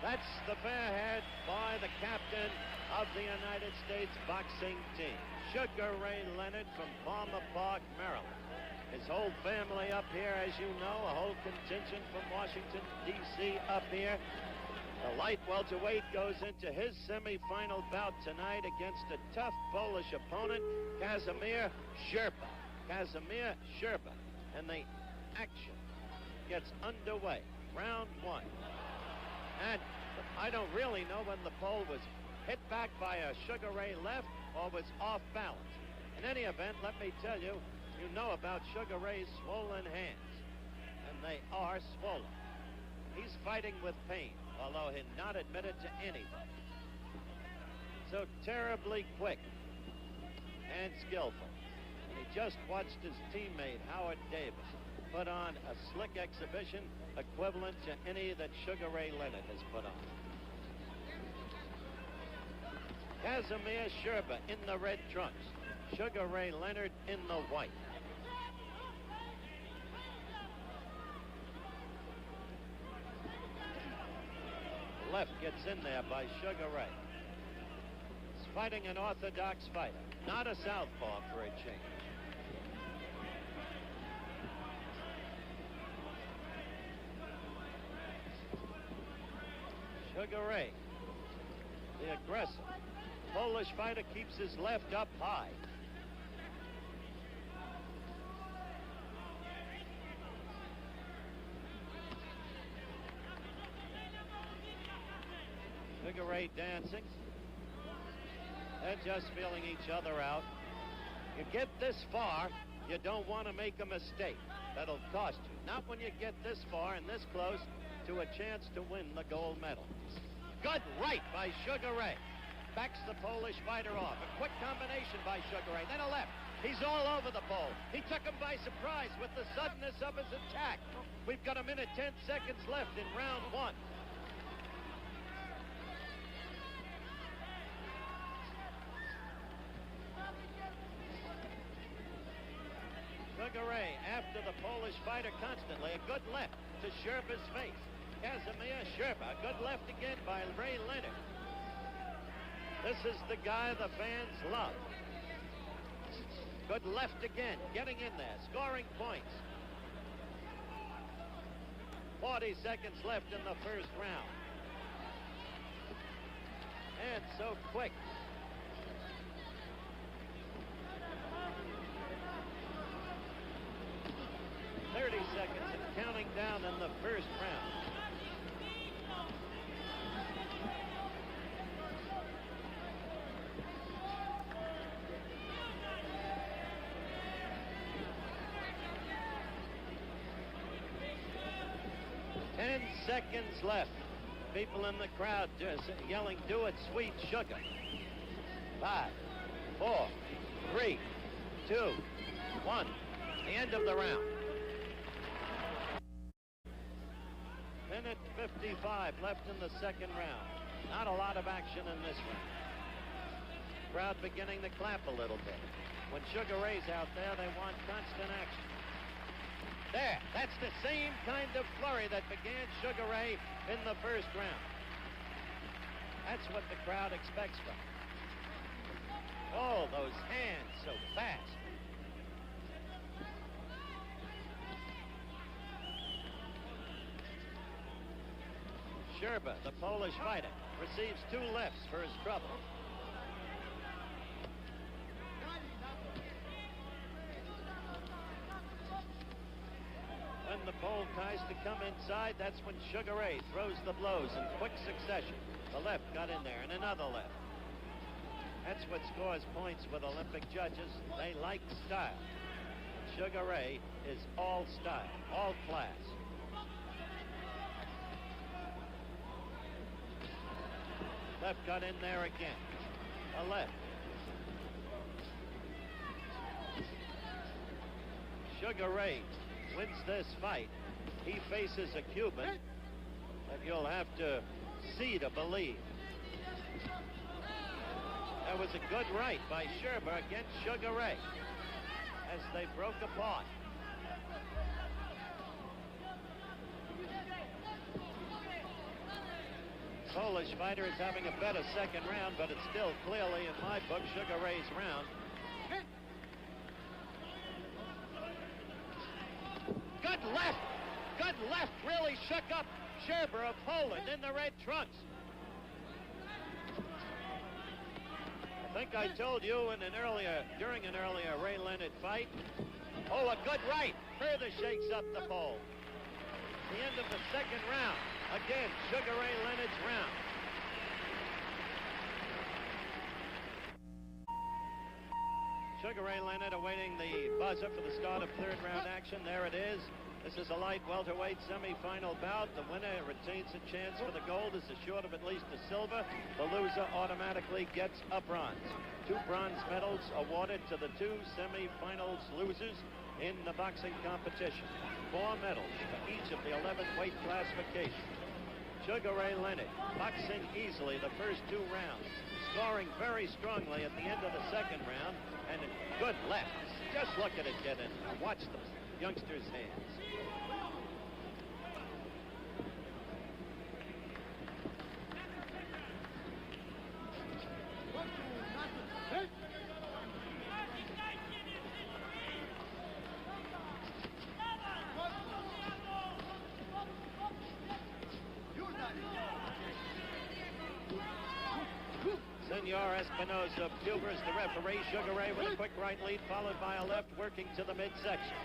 That's the fair head by the captain of the United States boxing team, Sugar Ray Leonard from Palmer Park, Maryland. His whole family up here, as you know, a whole contingent from Washington, D.C. up here. The light welterweight goes into his semifinal bout tonight against a tough Polish opponent, Kazimierz Szczerba. Kazimierz Szczerba. And the action gets underway. Round one. And I don't really know when the pole was hit back by a Sugar Ray left or was off balance. In any event, let me tell you, you know about Sugar Ray's swollen hands. And they are swollen. He's fighting with pain, although he'll not admit it to anybody. So terribly quick and skillful. And he just watched his teammate, Howard Davis, put on a slick exhibition equivalent to any that Sugar Ray Leonard has put on. Kazimierz Szczerba in the red trunks. Sugar Ray Leonard in the white. Left gets in there by Sugar Ray. He's fighting an orthodox fighter, not a southpaw for a change. Sugar Ray, the aggressor. Polish fighter keeps his left up high. Sugar Ray dancing. They're just feeling each other out. You get this far, you don't want to make a mistake. That'll cost you. Not when you get this far and this close to a chance to win the gold medal. Good right by Sugar Ray. Backs the Polish fighter off. A quick combination by Sugar Ray. Then a left. He's all over the pole. He took him by surprise with the suddenness of his attack. We've got a minute 10 seconds left in round one. Sugar Ray after the Polish fighter constantly. A good left to Szczerba's face. Kazimierz Szczerba. A good left again by Ray Leonard. This is the guy the fans love. Good left again, getting in there, scoring points. 40 seconds left in the first round. And so quick. Seconds and counting down in the first round. Ten seconds left. People in the crowd just yelling, "Do it, sweet sugar." 5, 4, 3, 2, 1. The end of the round. Minute 55 left in the second round. Not a lot of action in this round. Crowd beginning to clap a little bit. When Sugar Ray's out there, they want constant action. There, that's the same kind of flurry that began Sugar Ray in the first round. That's what the crowd expects from him. Oh, those hands so fast. Szczerba, the Polish fighter, receives 2 lefts for his trouble. When the pole tries to come inside, that's when Sugar Ray throws the blows in quick succession. The left got in there, and another left. That's what scores points with Olympic judges. They like style. Sugar Ray is all style, all class. Left got in there again. A left. Sugar Ray wins this fight. He faces a Cuban that you'll have to see to believe. That was a good right by Szczerba against Sugar Ray as they broke apart. Polish fighter is having a better second round, but it's still clearly, in my book, Sugar Ray's round. Good left! Good left really shook up Szczerba of Poland in the red trunks. I think I told you during an earlier Ray Leonard fight. Oh, a good right. Further shakes up the pole. The end of the second round. Again, Sugar Ray Leonard's round. Sugar Ray Leonard awaiting the buzzer for the start of third round action. There it is. This is a light welterweight semifinal bout. The winner retains a chance for the gold, is assured of at least a silver. The loser automatically gets a bronze. 2 bronze medals awarded to the 2 semifinals losers in the boxing competition. 4 medals for each of the 11 weight classifications. Sugar Ray Leonard boxing easily the first 2 rounds, scoring very strongly at the end of the second round, and a good left. Just look at it get in. Watch the youngster's hands. Senor Espinosa of Cuba is the referee. Sugar Ray with a quick right lead, followed by a left, working to the midsection.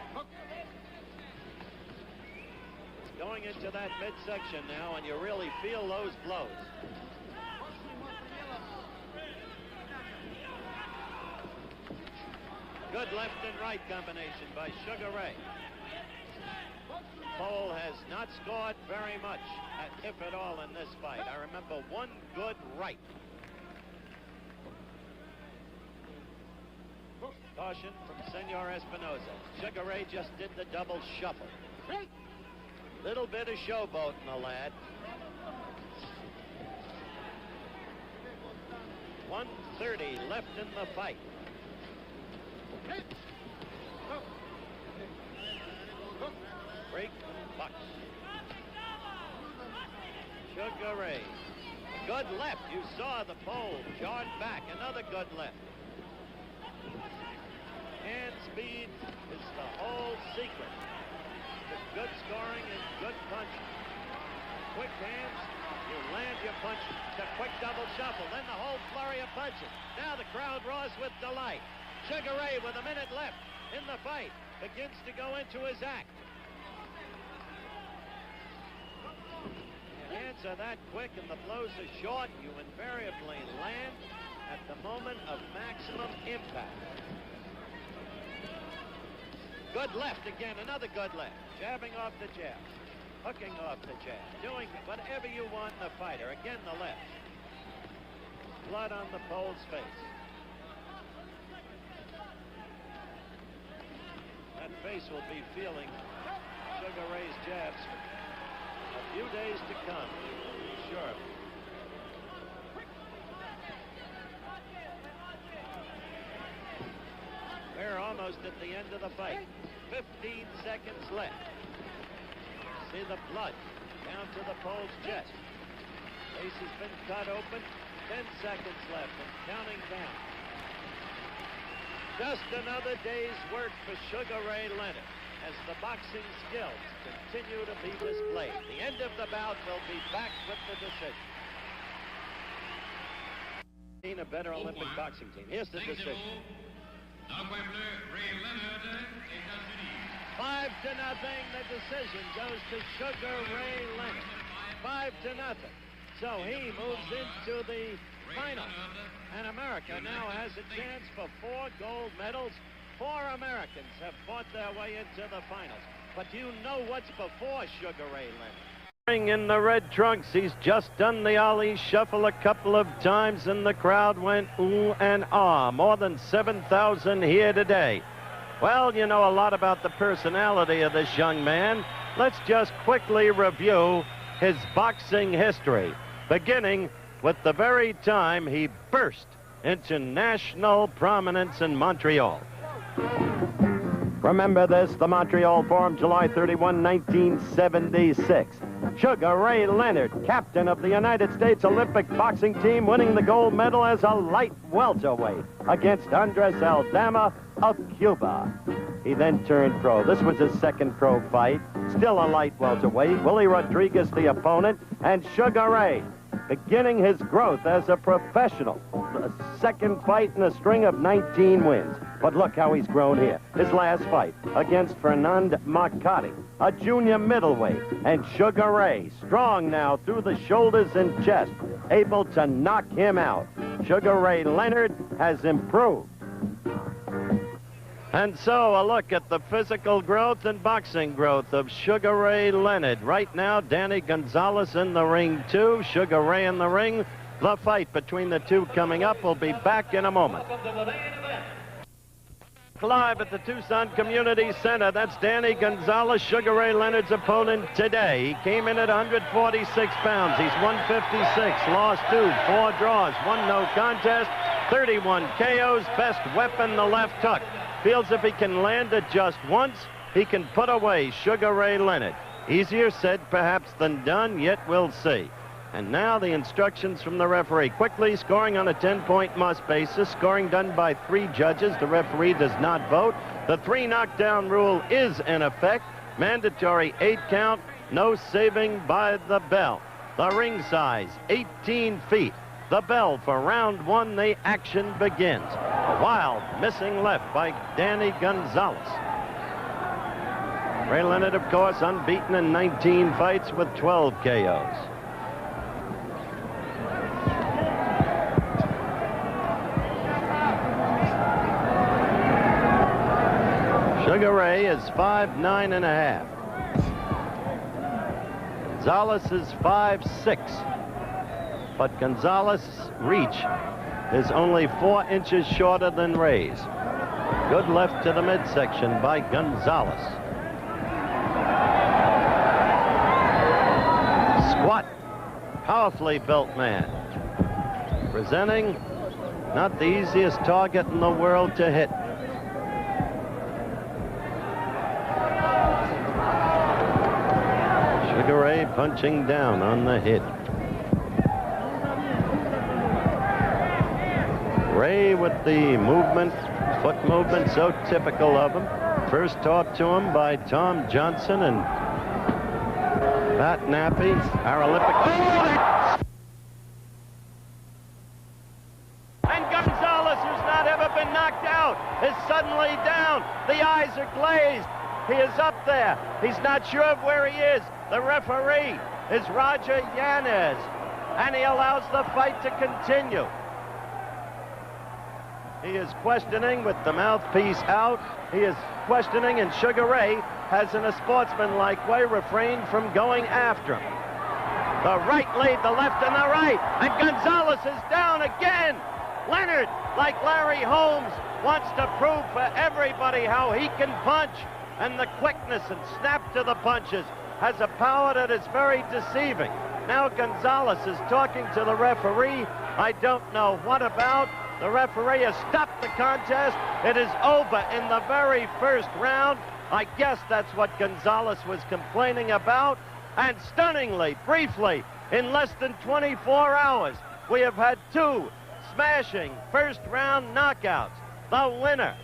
It's going into that midsection now, and you really feel those blows. Good left and right combination by Sugar Ray. Pole has not scored very much, if at all, in this fight. I remember one good right. Caution from Senor Espinosa. Sugar Ray just did the double shuffle. Little bit of showboating, the lad. 1:30 left in the fight. Break box. Sugar Ray. Good left. You saw the pole jarred back. Another good left. Hand speed is the whole secret to good scoring and good punching. Quick hands, you land your punch. The quick double shuffle, then the whole flurry of punches. Now the crowd roars with delight. Sugar Ray, with a minute left in the fight, begins to go into his act. Your hands are that quick and the blows are short, you invariably land at the moment of maximum impact. Good left again, another good left. Jabbing off the jab, hooking off the jab, doing whatever you want in the fighter. Again, the left. Blood on the pole's face. That face will be feeling Sugar Ray's jabs for a few days to come. Sure. We're almost at the end of the fight. 15 seconds left. See the blood down to the pole's chest. Face has been cut open. 10 seconds left and counting down. Just another day's work for Sugar Ray Leonard as the boxing skills continue to be displayed. The end of the bout will be back with the decision. A better Olympic boxing team. Here's the decision. 5-0, the decision goes to Sugar Ray Leonard. 5-0. So he moves into the final. And America now has a chance for 4 gold medals. 4 Americans have fought their way into the finals. But do you know what's before Sugar Ray Leonard? In the red trunks, he's just done the Ali shuffle a couple of times, and the crowd went ooh and ah. More than 7,000 here today. Well, you know a lot about the personality of this young man. Let's just quickly review his boxing history, beginning with the very time he burst into national prominence in Montreal. Remember this, the Montreal Forum, July 31, 1976. Sugar Ray Leonard, captain of the United States Olympic boxing team, winning the gold medal as a light welterweight against Andres Aldama of Cuba. He then turned pro. This was his second pro fight. Still a light welterweight. Willie Rodriguez the opponent, and Sugar Ray beginning his growth as a professional. A second fight in a string of 19 wins. But look how he's grown here. His last fight against Fernand Marcotti, a junior middleweight. And Sugar Ray, strong now through the shoulders and chest, able to knock him out. Sugar Ray Leonard has improved. And so a look at the physical growth and boxing growth of Sugar Ray Leonard. Right now, Danny Gonzalez in the ring, too. Sugar Ray in the ring. The fight between the two coming up. We'll be back in a moment. Live at the Tucson Community Center. That's Danny Gonzalez, Sugar Ray Leonard's opponent today. He came in at 146 pounds. He's 156, lost 2, 4 draws, 1 no contest, 31 KOs. Best weapon, the left hook. Feels if he can land it just once, he can put away Sugar Ray Leonard. Easier said perhaps than done, yet we'll see. And now the instructions from the referee. Quickly, scoring on a 10-point must basis. Scoring done by 3 judges. The referee does not vote. The 3 knockdown rule is in effect. Mandatory 8 count. No saving by the bell. The ring size, 18 feet. The bell for round 1, the action begins. A wild missing left by Danny Gonzalez. Ray Leonard, of course, unbeaten in 19 fights with 12 KOs. Sugar Ray is 5'9½". Gonzalez is 5'6". But Gonzalez's reach is only 4 inches shorter than Ray's. Good left to the midsection by Gonzalez. Squat, powerfully built man. Presenting not the easiest target in the world to hit. Sugar Ray punching down on the hit. Ray with the movement, foot movement, so typical of him. First taught to him by Tom Johnson and Pat Nappy, our Olympic. And Gonzalez, who's not ever been knocked out, is suddenly down. The eyes are glazed. He is up there. He's not sure of where he is. The referee is Roger Yanez, and he allows the fight to continue. He is questioning with the mouthpiece out. He is questioning, and Sugar Ray has, in a sportsmanlike way, refrained from going after him. The right lead, the left, and the right. And Gonzalez is down again. Leonard, like Larry Holmes, wants to prove for everybody how he can punch. And the quickness and snap to the punches has a power that is very deceiving. Now Gonzalez is talking to the referee. I don't know what about. The referee has stopped the contest. It is over in the very first round. I guess that's what Gonzalez was complaining about. And stunningly, briefly, in less than 24 hours, we have had 2 smashing first-round knockouts. The winner,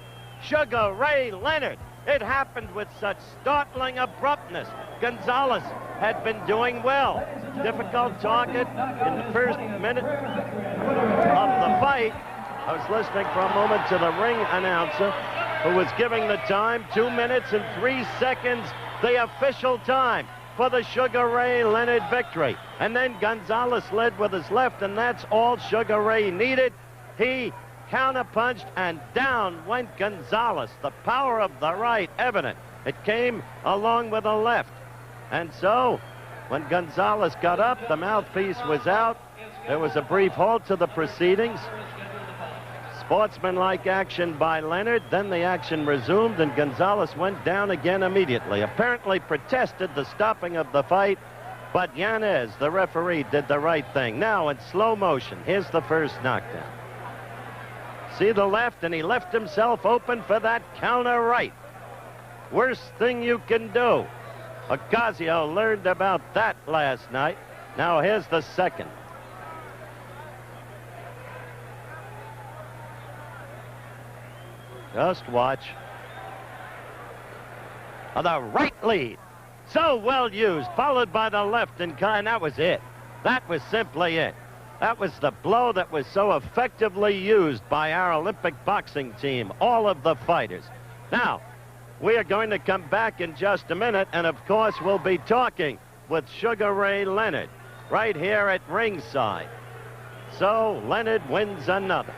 Sugar Ray Leonard. It happened with such startling abruptness. Gonzalez had been doing well. Difficult target in the first minute of the fight. I was listening for a moment to the ring announcer who was giving the time, 2 minutes and 3 seconds, the official time for the Sugar Ray Leonard victory. And then Gonzalez led with his left, and that's all Sugar Ray needed. He counterpunched, and down went Gonzalez. The power of the right evident. It came along with the left. And so, when Gonzalez got up, the mouthpiece was out. There was a brief halt to the proceedings. Sportsmanlike action by Leonard. Then the action resumed, and Gonzalez went down again immediately. Apparently protested the stopping of the fight, but Yanez, the referee, did the right thing. Now in slow motion, here's the first knockdown. See the left, and he left himself open for that counter right. Worst thing you can do. Ocasio learned about that last night. Now here's the second. Just watch. The right lead. So well used, followed by the left, and that was it. That was simply it. That was the blow that was so effectively used by our Olympic boxing team, all of the fighters. Now, we are going to come back in just a minute, and of course, we'll be talking with Sugar Ray Leonard right here at ringside. So, Leonard wins another.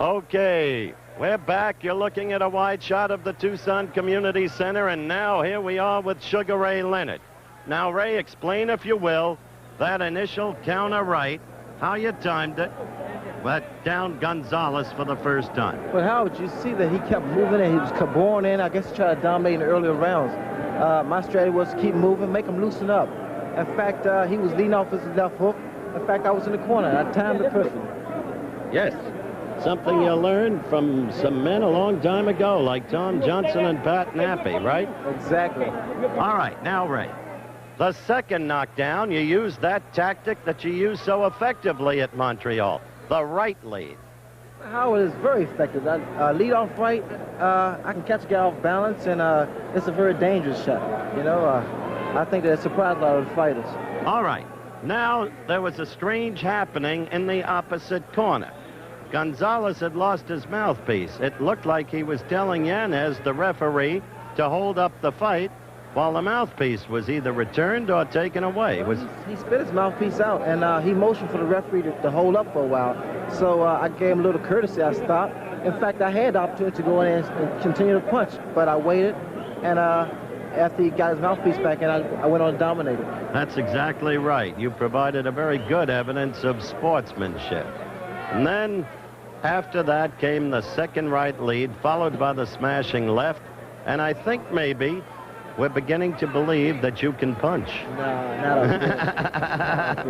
Okay, we're back. You're looking at a wide shot of the Tucson Community Center, and now here we are with Sugar Ray Leonard. Now, Ray, explain, if you will, that initial counter right, how you timed it, but down Gonzalez for the first time. But Howard, you see that he kept moving and he was born in. I guess he tried to dominate in the earlier rounds. My strategy was to keep moving, make him loosen up. In fact, he was leading off his left hook. In fact, I was in the corner. I timed it perfectly. Yes. Something you learned from some men a long time ago, like Tom Johnson and Pat Nappy, right? Exactly. All right, now, Ray, the second knockdown, you used that tactic that you used so effectively at Montreal, the right lead. Howard is very effective. Lead off right, I can catch a guy off balance, and it's a very dangerous shot. You know, I think that it surprised a lot of the fighters. All right, now there was a strange happening in the opposite corner. Gonzalez had lost his mouthpiece. It looked like he was telling Yanez, the referee, to hold up the fight while the mouthpiece was either returned or taken away. He spit his mouthpiece out, and he motioned for the referee to hold up for a while. So I gave him a little courtesy. I stopped. In fact, I had the opportunity to go in and continue to punch, but I waited, and after he got his mouthpiece back in, I went on and dominated. That's exactly right. You provided a very good evidence of sportsmanship. And then, after that came the second right lead, followed by the smashing left. And I think maybe we're beginning to believe that you can punch. No, not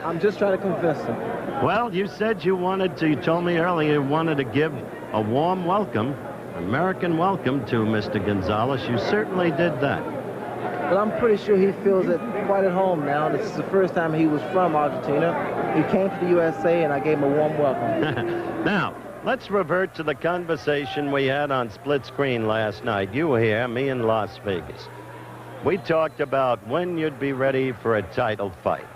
I'm just trying to convince him. Well, you said you told me earlier you wanted to give a warm welcome, American welcome to Mr. Gonzalez. You certainly did that. But I'm pretty sure he feels it quite at home now. This is the first time he was from Argentina. He came to the USA, and I gave him a warm welcome. Now, let's revert to the conversation we had on split screen last night. You were here, me in Las Vegas. We talked about when you'd be ready for a title fight.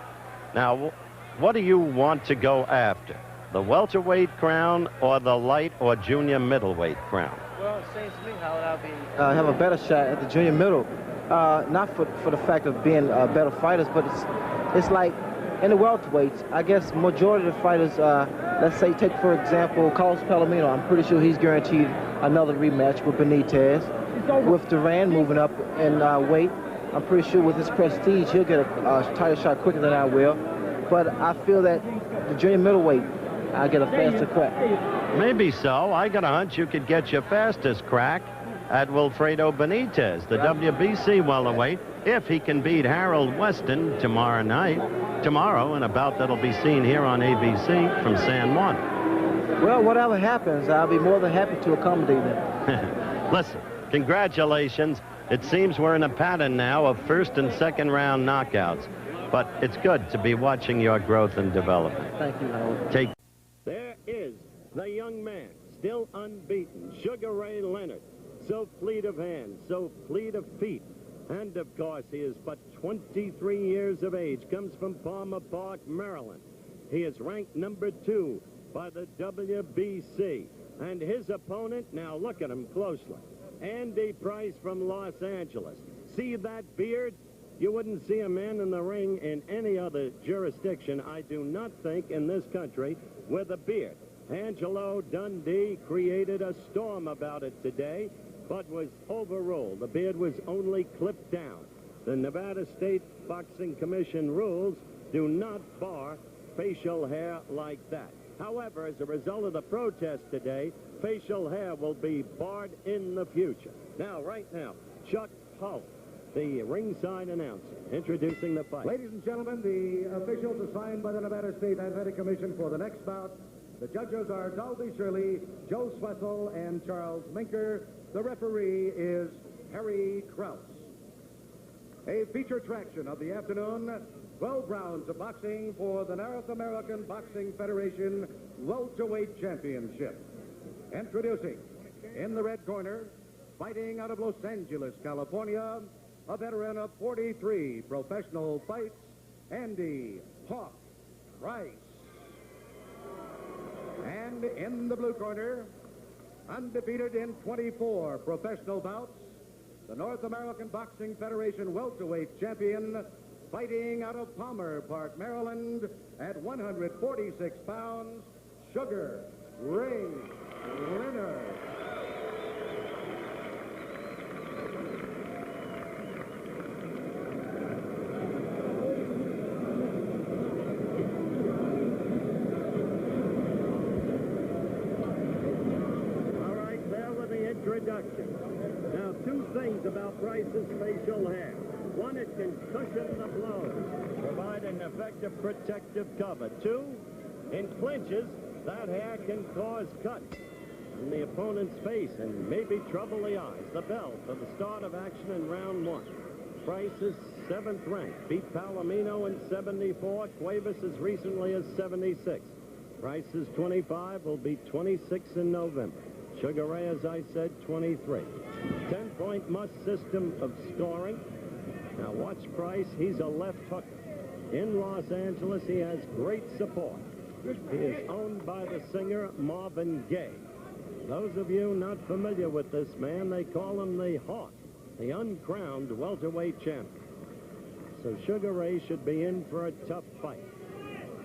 Now, what do you want to go after? The welterweight crown or the light or junior middleweight crown? Well, it seems to me, Howard, I'll have a better shot at the junior middle. Not for the fact of being better fighters, but it's like in the welterweights, I guess majority of the fighters, let's say, take for example, Carlos Palomino. I'm pretty sure he's guaranteed another rematch with Benitez. With Duran moving up in weight, I'm pretty sure with his prestige, he'll get a title shot quicker than I will. But I feel that the junior middleweight, I'll get a faster crack. Maybe so. I got a hunch you could get your fastest crack at Wilfredo Benitez, the WBC welterweight, if he can beat Harold Weston tomorrow, in a bout that'll be seen here on ABC from San Juan. Well, whatever happens, I'll be more than happy to accommodate them. Listen, congratulations. It seems we're in a pattern now of first and second round knockouts, but it's good to be watching your growth and development. Thank you, Howard. There is the young man, still unbeaten, Sugar Ray Leonard. So fleet of hands, so fleet of feet. And, of course, he is but 23 years of age, comes from Palmer Park, Maryland. He is ranked number 2 by the WBC. And his opponent, now look at him closely, Andy Price from Los Angeles. See that beard? You wouldn't see a man in the ring in any other jurisdiction, I do not think, in this country, with a beard. Angelo Dundee created a storm about it today, but was overruled. The beard was only clipped down. The Nevada State Boxing Commission rules do not bar facial hair like that. However, as a result of the protest today, facial hair will be barred in the future. Now, right now, Chuck Hull the ringside announcer, introducing the fight. Ladies and gentlemen, the officials assigned by the Nevada State Athletic Commission for the next bout. The judges are Dalby Shirley, Joe Swessel, and Charles Minker. The referee is Harry Krause. A feature attraction of the afternoon, 12 rounds of boxing for the North American Boxing Federation Welterweight Championship. Introducing, in the red corner, fighting out of Los Angeles, California, a veteran of 43 professional fights, Andy Hawk Price. And in the blue corner, undefeated in 24 professional bouts, the North American Boxing Federation welterweight champion, fighting out of Palmer Park, Maryland, at 146 pounds, Sugar Ray Leonard. Introduction. Now, two things about Price's facial hair. One, it can cushion the blows, provide an effective protective cover. Two, in clinches, that hair can cause cuts in the opponent's face and maybe trouble the eyes. The bell for the start of action in round one. Price is 7th ranked. Beat Palomino in 74. Cuevas as recently as 76. Price is 25. Will be 26 in November. Sugar Ray, as I said, 23. 10-point must system of scoring. Now watch Price. He's a left hooker. In Los Angeles, he has great support. He is owned by the singer Marvin Gaye. Those of you not familiar with this man, they call him the Hawk, the uncrowned welterweight champion. So Sugar Ray should be in for a tough fight.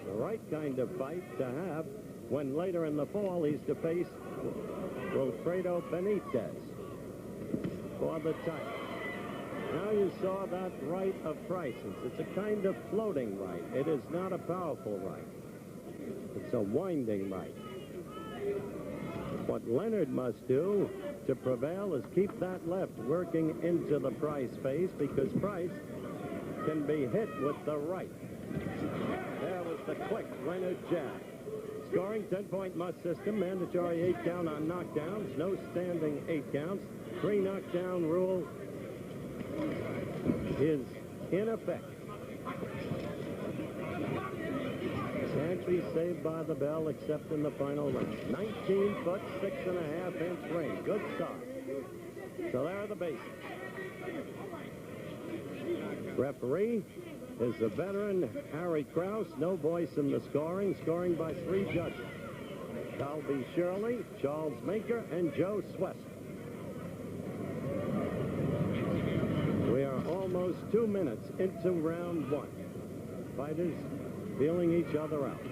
The right kind of fight to have when later in the fall he's to face Wilfredo Benitez for the title. Now you saw that right of Price's. It's a kind of floating right. It is not a powerful right. It's a winding right. What Leonard must do to prevail is keep that left working into the Price face, because Price can be hit with the right. There was the quick Leonard jab. Scoring 10-point must system, mandatory 8 count on knockdowns, no standing 8 counts. 3 knockdown rule is in effect. Can't be saved by the bell except in the final round. 19 foot 6.5 inch ring. Good start. So there are the basics. Referee is the veteran Harry Krause. No voice in the scoring. Scoring by 3 judges. Dalby Shirley, Charles Minker, and Joe Swessel. We are almost 2 minutes into round 1. Fighters feeling each other out.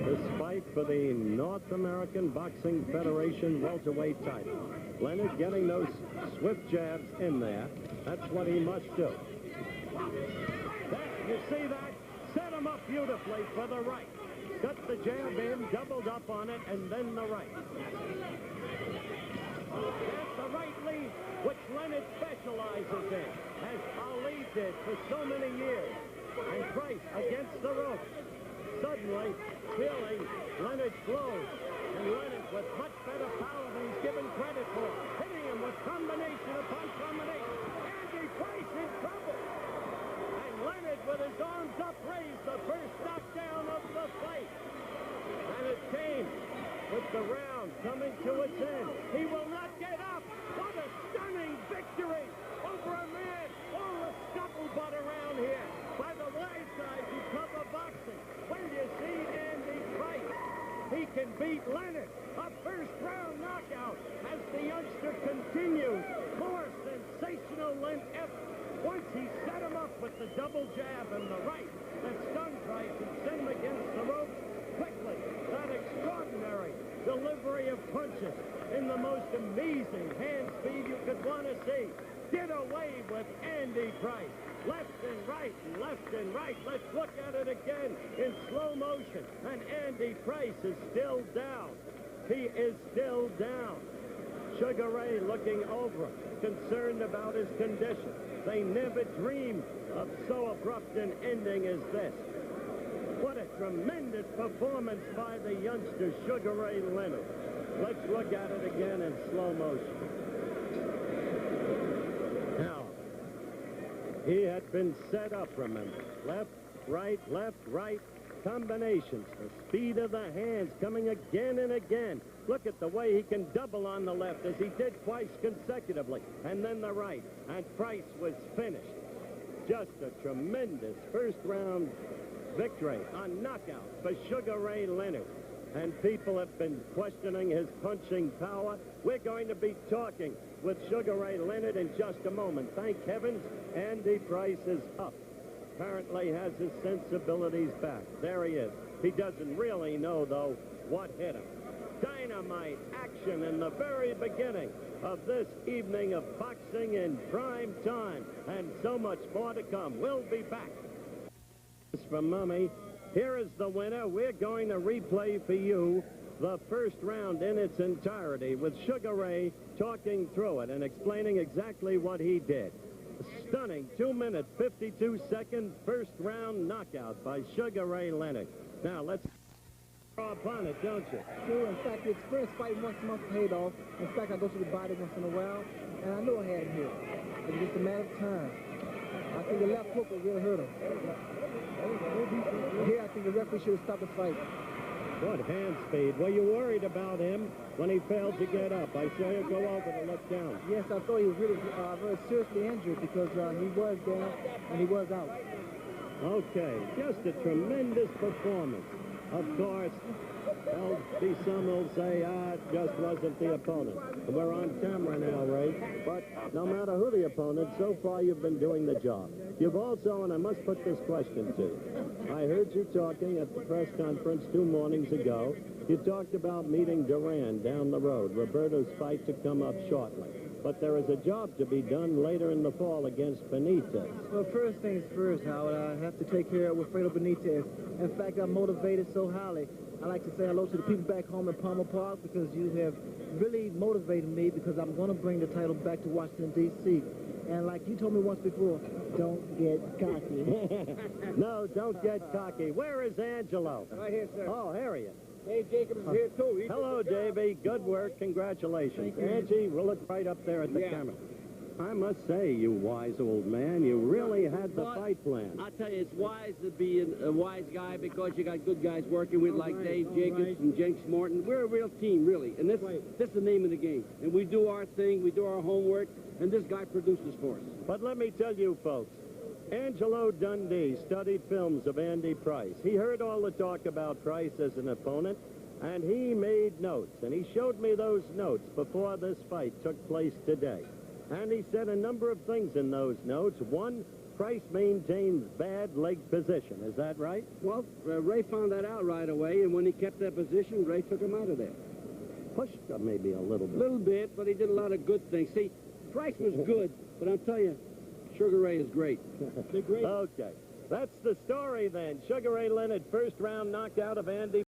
This fight for the North American Boxing Federation welterweight title. Leonard getting those swift jabs in there. That's what he must do. There, you see that? Set him up beautifully for the right. Got the jab in, doubled up on it, and then the right. That's the right lead, which Leonard specializes in, as Ali did for so many years. And Price against the ropes. Suddenly, feeling Leonard flows. And Leonard with much better power than he's given credit for. Hitting him with combination upon combination. Andy Price in trouble. And Leonard with his arms upraised, the first knockdown of the fight. And it came with the round coming to its end. He will not get up. What a stunning victory over a man. All the scuttlebutt around here. By the wide side, you cover boxing. When you see Andy Price, he can beat Leonard. A first-round knockout as the youngster continues. More sensational effort. Once he set him up with the double jab and the right that stung Price and sent him against the ropes quickly. That extraordinary delivery of punches in the most amazing hand speed you could want to see. Did away with Andy Price. Left and right, left and right. Let's look at it again in slow motion. And Andy Price is still down. He is still down. Sugar Ray looking over him, concerned about his condition. They never dreamed of so abrupt an ending as this. What a tremendous performance by the youngster, Sugar Ray Leonard. Let's look at it again in slow motion. Now, he had been set up, remember. Left, right, combinations. The speed of the hands coming again and again. Look at the way he can double on the left, as he did twice consecutively. And then the right. And Price was finished. Just a tremendous first-round victory on knockout for Sugar Ray Leonard. And people have been questioning his punching power. We're going to be talking with Sugar Ray Leonard in just a moment. Thank heavens, Andy Price is up. Apparently has his sensibilities back. There he is. He doesn't really know, though, what hit him. Dynamite action in the very beginning of this evening of boxing in prime time. And so much more to come. We'll be back. From Mummy, here is the winner. We're going to replay for you the first round in its entirety with Sugar Ray talking through it and explaining exactly what he did. Stunning 2-minute, 52-second first round knockout by Sugar Ray Leonard. Now, let's draw upon it, don't you? Sure. In fact, the experience fighting once a month paid off. In fact, I go to the body once in a while, and I knew I had him here. It was just a matter of time. I think the left hook will really hurt him. Here, I think the referee should have stopped the fight. Good hand speed. Were you worried about him when he failed to get up? I saw you go over to look down. Yes, I thought he was really very seriously injured because he was down and he was out. Okay, just a tremendous performance. Of course, some will say, it just wasn't the opponent. We're on camera now, Ray. But no matter who the opponent, so far you've been doing the job. You've also, and I must put this question to you. I heard you talking at the press conference 2 mornings ago. You talked about meeting Duran down the road, Roberto's fight to come up shortly. But there is a job to be done later in the fall against Benitez. Well, first things first, Howard. I have to take care of Wilfredo Benitez. In fact, I'm motivated so highly. I like to say hello to the people back home in Palmer Park because you have really motivated me because I'm going to bring the title back to Washington, D.C. And like you told me once before, don't get cocky. No, don't get cocky. Where is Angelo? Right here, sir. Oh, here he is. Dave Jacobs is here, too. Hello, Davey. Good work. Congratulations. Angie, we'll look right up there at the camera. I must say, you wise old man, you really had the fight plan. I'll tell you, it's wise to be a wise guy because you got good guys working with like Dave Jacobs and Jenks Morton. We're a real team, really. And this is the name of the game. And we do our thing, we do our homework, and this guy produces for us. But let me tell you, folks, Angelo Dundee studied films of Andy Price. He heard all the talk about Price as an opponent, and he made notes. And he showed me those notes before this fight took place today. And he said a number of things in those notes. One, Price maintains bad leg position. Is that right? Well, Ray found that out right away, and when he kept that position, Ray took him out of there. Pushed him maybe a little bit. A little bit, but he did a lot of good things. See, Price was good, but I'll tell you, Sugar Ray is great. Okay. That's the story then. Sugar Ray Leonard, first round knockout of Andy